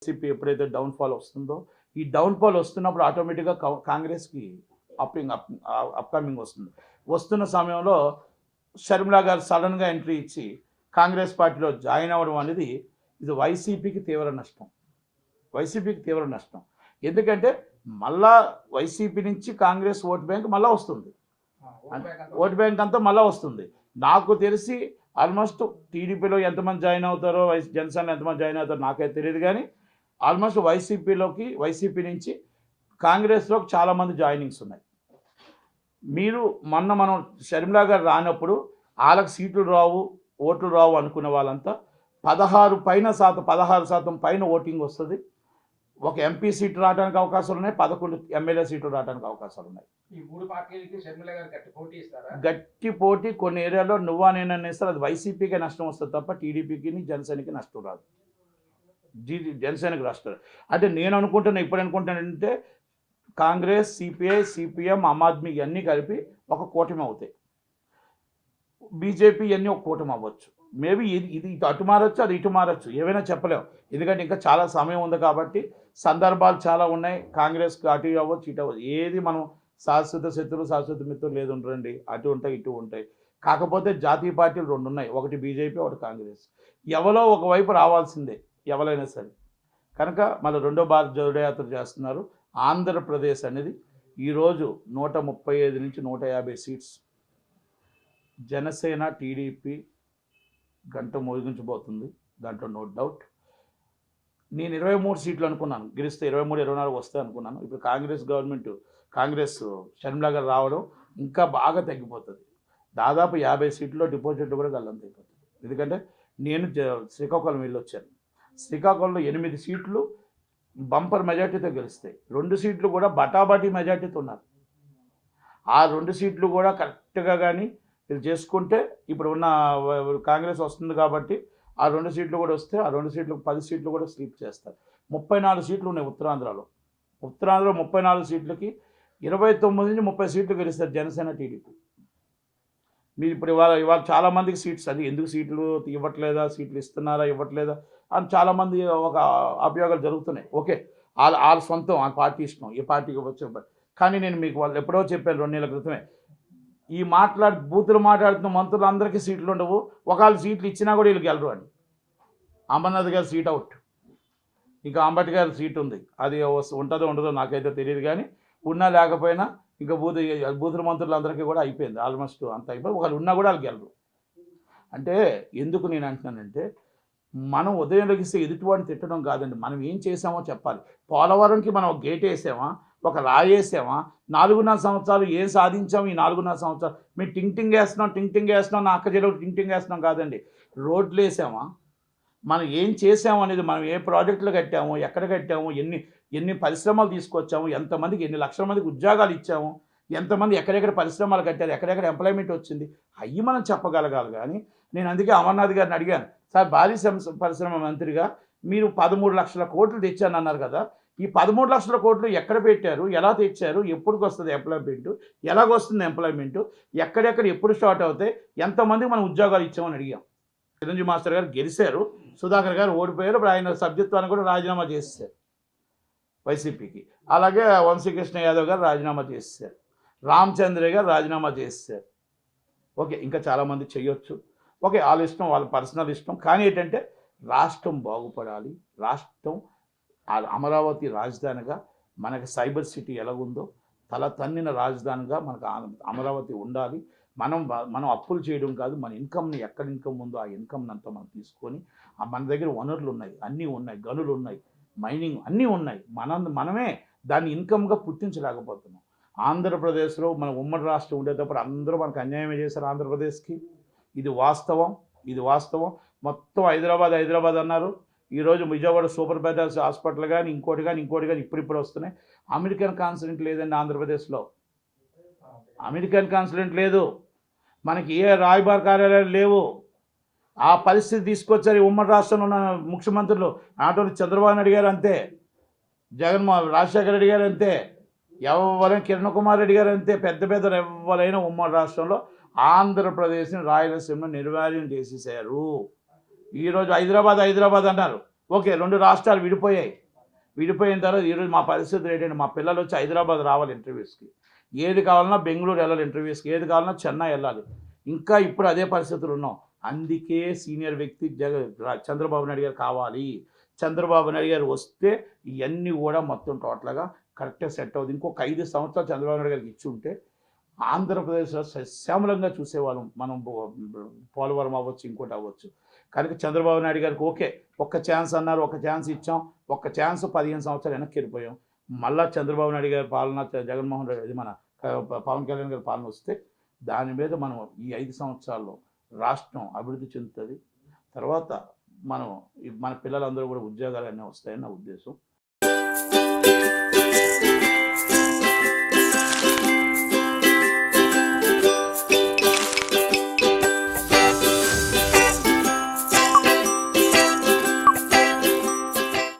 YCP ఎప్పుడైతే downfall వస్తుందో ఈ డౌన్ఫాల్ వస్తున్నప్పుడు ఆటోమేటిక్గా కాంగ్రెస్కి అప్కమింగ్ వస్తున్న సమయంలో షర్మిలా గారు సడన్గా ఎంట్రీ ఇచ్చి కాంగ్రెస్ పార్టీలో జాయిన్ అవ్వడం అనేది ఇది వైసీపీకి తీవ్ర నష్టం. ఎందుకంటే మళ్ళా వైసీపీ నుంచి కాంగ్రెస్ ఓట్ బ్యాంక్ మళ్ళీ వస్తుంది, ఓట్ బ్యాంక్ అంతా మళ్ళీ వస్తుంది. నాకు తెలిసి ఆల్మోస్ట్ టీడీపీలో ఎంతమంది జాయిన్ అవుతారో జనసేనలో ఎంతమంది జాయిన్ అవుతారో నాకైతే తెలియదు, కానీ ఆల్మోస్ట్ వైసీపీ నుంచి కాంగ్రెస్లోకి చాలామంది జాయినింగ్స్ ఉన్నాయి. మనం షర్మిలా గారు రానప్పుడు వాళ్ళకి సీట్లు రావు, ఓట్లు రావు అనుకునే వాళ్ళంతా 16% పైన ఓటింగ్ వస్తుంది. ఒక ఎంపీ సీటు రావడానికి అవకాశాలు ఉన్నాయి, 11 ఎమ్మెల్యే సీట్లు రావడానికి అవకాశాలు ఉన్నాయి. ఈ మూడు పార్టీలకి షర్మిల గారు గట్టి పోటీ ఇస్తారా? గట్టి పోటీ కొన్ని ఏరియాలో నువ్వా నేననేస్తారు. అది వైసీపీకే నష్టం వస్తుంది తప్ప టీడీపీకి జనసేనకి నష్టం రాదు. జనసేనకి నష్టం అంటే నేను అనుకుంటున్నా, ఇప్పుడు అనుకుంటానంటే కాంగ్రెస్, సిపిఐ, సిపిఎం, ఆమ్ ఆద్మీ ఇవన్నీ కలిపి ఒక కూటమి అవుతాయి. బీజేపీ ఇవన్నీ ఒక కూటమి అవ్వచ్చు. మేబీ ఇది అటు మారచ్చు, అది ఇటు మారచ్చు, ఏవైనా చెప్పలేము. ఎందుకంటే ఇంకా చాలా సమయం ఉంది కాబట్టి సందర్భాలు చాలా ఉన్నాయి. కాంగ్రెస్కి అటు అవ్వచ్చు, ఇటు అవ్వచ్చు. ఏది మనం శాశ్వత శత్రువు శాశ్వత మిత్రులు లేదు ఉండరండి, అటు ఉంటాయి ఇటు ఉంటాయి. కాకపోతే జాతీయ పార్టీలు 2 ఉన్నాయి, ఒకటి బీజేపీ, ఒకటి కాంగ్రెస్. ఎవరో ఒకవైపు రావాల్సిందే ఎవరైనా సరే. కనుక మళ్ళీ 2వ భారత జోడయాత్ర చేస్తున్నారు. ఆంధ్రప్రదేశ్ అనేది ఈరోజు 135 నుంచి 150 సీట్స్ జనసేన టీడీపీ గంట మోగించబోతుంది, దాంట్లో నో డౌట్. నేను 23 సీట్లు అనుకున్నాను, గెలిస్తే 23, 24 వస్తాయి అనుకున్నాను. ఇప్పుడు కాంగ్రెస్ షర్మిలా గారు రావడం ఇంకా బాగా తగ్గిపోతుంది. దాదాపు 50 సీట్లో డిపాజిట్లు కూడా గల్లంత అయిపోతుంది. ఎందుకంటే నేను శ్రీకాకుళం వెళ్ళొచ్చాను. శ్రీకాకుళంలో 8 సీట్లు బంపర్ మెజార్టీతో గెలుస్తాయి, 2 సీట్లు కూడా బటాబటీ మెజార్టీతో ఉన్నారు. ఆ 2 సీట్లు కూడా కరెక్ట్గా కానీ ఇది చేసుకుంటే ఇప్పుడు ఉన్న కాంగ్రెస్ వస్తుంది కాబట్టి ఆ 2 సీట్లు కూడా వస్తే ఆ 2 సీట్లు 10 సీట్లు కూడా స్లీప్ చేస్తారు. 34 సీట్లు ఉన్నాయి ఉత్తరాంధ్రలో 34 సీట్లకి 29 నుంచి 30 సీట్లు గెలుస్తారు జనసేన టీడీపీ. మీరు ఇప్పుడు ఇవాళ చాలామందికి సీట్స్ అది ఎందుకు సీట్లు ఇవ్వట్లేదా, సీట్లు ఇస్తున్నారా ఇవ్వట్లేదా అని చాలామంది ఒక అభియోగాలు జరుగుతున్నాయి. ఓకే, వాళ్ళ సొంతం, ఆ పార్టీ ఇష్టం, ఏ పార్టీకి వచ్చే. కానీ నేను మీకు వాళ్ళు ఎప్పుడో చెప్పాను 2 నెలల క్రితమే, ఈ బూతులు మాట్లాడుతున్న మంత్రులు అందరికీ సీట్లు ఉండవు, ఒకవేళ సీట్లు ఇచ్చినా కూడా వీళ్ళు గెలరు అని. అమర్నాథ్ గారు సీట్ అవుట్, ఇంకా అంబటి గారి సీట్ ఉంది, అది ఉంటుందో ఉండదో నాకైతే తెలియదు, కానీ ఉన్నా లేకపోయినా ఇంకా బూతుల మంత్రులు అందరికీ కూడా అయిపోయింది, ఆల్మోస్ట్ అంత అయిపోయింది. ఒకళ్ళు ఉన్నా కూడా వాళ్ళు గెలరు. అంటే ఎందుకు నేను అంటున్నానంటే మనం ఉదయం లెగిస్తే ఎదుటివాడిని తిట్టడం కాదండి, మనం ఏం చేసామో చెప్పాలి. పోలవరంకి మనం ఒక గేట్ వేసామా, ఒక రాయి వేసామా, 4.5 సంవత్సరాలు ఏం సాధించాము ఈ 4.5 సంవత్సరాలు? మేము టింగ్ వేస్తున్నాం నా అక్క చెల్లెలు టింగ్ వేస్తున్నాం కాదండి, రోడ్లు వేసామా, మనం ఏం చేసాము అనేది, మనం ఏ ప్రాజెక్టులు కట్టాము, ఎక్కడ కట్టాము, ఎన్ని పరిశ్రమలు తీసుకొచ్చాము, ఎంతమందికి ఎన్ని లక్షల మందికి ఉద్యోగాలు ఇచ్చాము, ఎంతమంది ఎక్కడెక్కడ పరిశ్రమలు కట్టారు, ఎక్కడెక్కడ ఎంప్లాయ్మెంట్ వచ్చింది, అవి మనం చెప్పగలగాలి. కానీ నేను అందుకే అమర్నాథ్ గారిని అడిగాను, సార్ భారీ పరిశ్రమ మంత్రిగా మీరు 13 లక్షల కోట్లు తెచ్చాను అన్నారు కదా, ఈ 13 లక్షల కోట్లు ఎక్కడ పెట్టారు, ఎలా తెచ్చారు, ఎప్పటికి వస్తుంది ఎంప్లాయ్మెంట్, ఎలాగొస్తుంది ఎంప్లాయ్మెంట్, ఎక్కడెక్కడ ఎప్పుడు స్టార్ట్ అవుతాయి, ఎంతమందికి మనం ఉద్యోగాలు ఇచ్చామని అడిగాం. చిరంజీవి మాస్టర్ గారు గెలిచారు, సుధాకర్ గారు ఓడిపోయారు. ఇప్పుడు ఆయన సభ్యత్వాన్ని కూడా రాజీనామా చేసేసారు వైసీపీకి. అలాగే వంశీకృష్ణ యాదవ్ గారు రాజీనామా చేసేసారు, రామచంద్ర గారు రాజీనామా చేసేసారు. ఓకే, ఇంకా చాలామంది చేయొచ్చు. ఓకే, వాళ్ళ ఇష్టం, వాళ్ళ పర్సనల్ ఇష్టం. కానీ ఏంటంటే రాష్ట్రం బాగుపడాలి, రాష్ట్రం అమరావతి రాజధానిగా, మనకి సైబర్ సిటీ ఎలాగుందో తల తన్నిన రాజధానిగా మనకు అమరావతి ఉండాలి. మనం అప్పులు చేయడం కాదు, మన ఇన్కమ్ని ఎక్కడ ఇన్కమ్ ఉందో ఆ ఇన్కమ్ని అంతా మనం తీసుకొని, మన దగ్గర వనరులు ఉన్నాయి, అన్నీ ఉన్నాయి, గనులు ఉన్నాయి, మైనింగ్ అన్నీ ఉన్నాయి, మనమే దాన్ని ఇన్కమ్గా పుట్టించలేకపోతున్నాం. ఆంధ్రప్రదేశ్లో మన ఉమ్మడి రాష్ట్రం ఉండేటప్పుడు అందరూ మనకు అన్యాయమే చేశారు ఆంధ్రప్రదేశ్కి. ఇది వాస్తవం. మొత్తం హైదరాబాద్ అన్నారు. ఈరోజు విజయవాడ సూపర్ స్పెషాలిటీ హాస్పిటల్ కానీ ఇంకోటి కానీ ఇప్పుడు వస్తున్నాయి. అమెరికన్ కాన్సులేట్ లేదండి ఆంధ్రప్రదేశ్లో, అమెరికన్ కాన్సులేట్ లేదు, మనకి ఏ రాయబార కార్యాలయాలు లేవు. ఆ పరిస్థితి తీసుకొచ్చారు ఈ ఉమ్మడి రాష్ట్రంలో ఉన్న ముఖ్యమంత్రులు. నాటోని చంద్రబాబు నాయుడు గారు అంతే, రాజశేఖర రెడ్డి గారు అంతే, ఎవరైనా కిరణ్ కుమార్ రెడ్డి గారు అంతే, పెద్ద ఎవరైనా ఉమ్మడి రాష్ట్రంలో ఆంధ్రప్రదేశ్ని రాయలసీమను నిర్వీర్యం చేసేసారు. ఈరోజు హైదరాబాద్ అన్నారు, ఓకే 2 రాష్ట్రాలు విడిపోయాయి. విడిపోయిన తర్వాత ఈరోజు మా పరిస్థితులు ఏంటంటే మా పిల్లలు వచ్చి హైదరాబాద్ రావాలి ఇంటర్వ్యూస్కి, ఏది కావాలన్నా బెంగళూరు వెళ్ళాలి ఇంటర్వ్యూస్కి, ఏది కావాలన్నా చెన్నై వెళ్ళాలి. ఇంకా ఇప్పుడు అదే పరిస్థితులు ఉన్నాం. అందుకే సీనియర్ వ్యక్తి చంద్రబాబు నాయుడు గారు కావాలి. చంద్రబాబు నాయుడు గారు వస్తే ఇవన్నీ కూడా మొత్తం టోటల్గా కరెక్ట్గా సెట్ అవుతుంది. ఇంకొక 5 సంవత్సరాలు చంద్రబాబు నాయుడు గారికి ఇచ్చి ఉంటే ఆంధ్రప్రదేశ్లో సస్యామలంగా చూసేవాళ్ళం. మనం పోలవరం అవ్వచ్చు, ఇంకోటి అవ్వచ్చు. కనుక చంద్రబాబు నాయుడు గారికి ఓకే, ఒక్క ఛాన్స్ అన్నారు, ఒక ఛాన్స్ ఇచ్చాం, ఒక్క ఛాన్స్ 15 సంవత్సరాలు వెనక్కి వెళ్ళిపోయాం. మళ్ళా చంద్రబాబు నాయుడు గారి పాలన, జగన్మోహన్ రెడ్డి, ఇది మన పవన్ కళ్యాణ్ గారి పాలన వస్తే దాని మీద మనం ఈ 5 సంవత్సరాల్లో రాష్ట్రం అభివృద్ధి చెందుతుంది. తర్వాత మనం మన పిల్లలందరూ కూడా ఉద్యోగాలు అన్నీ వస్తాయని నా ఉద్దేశం.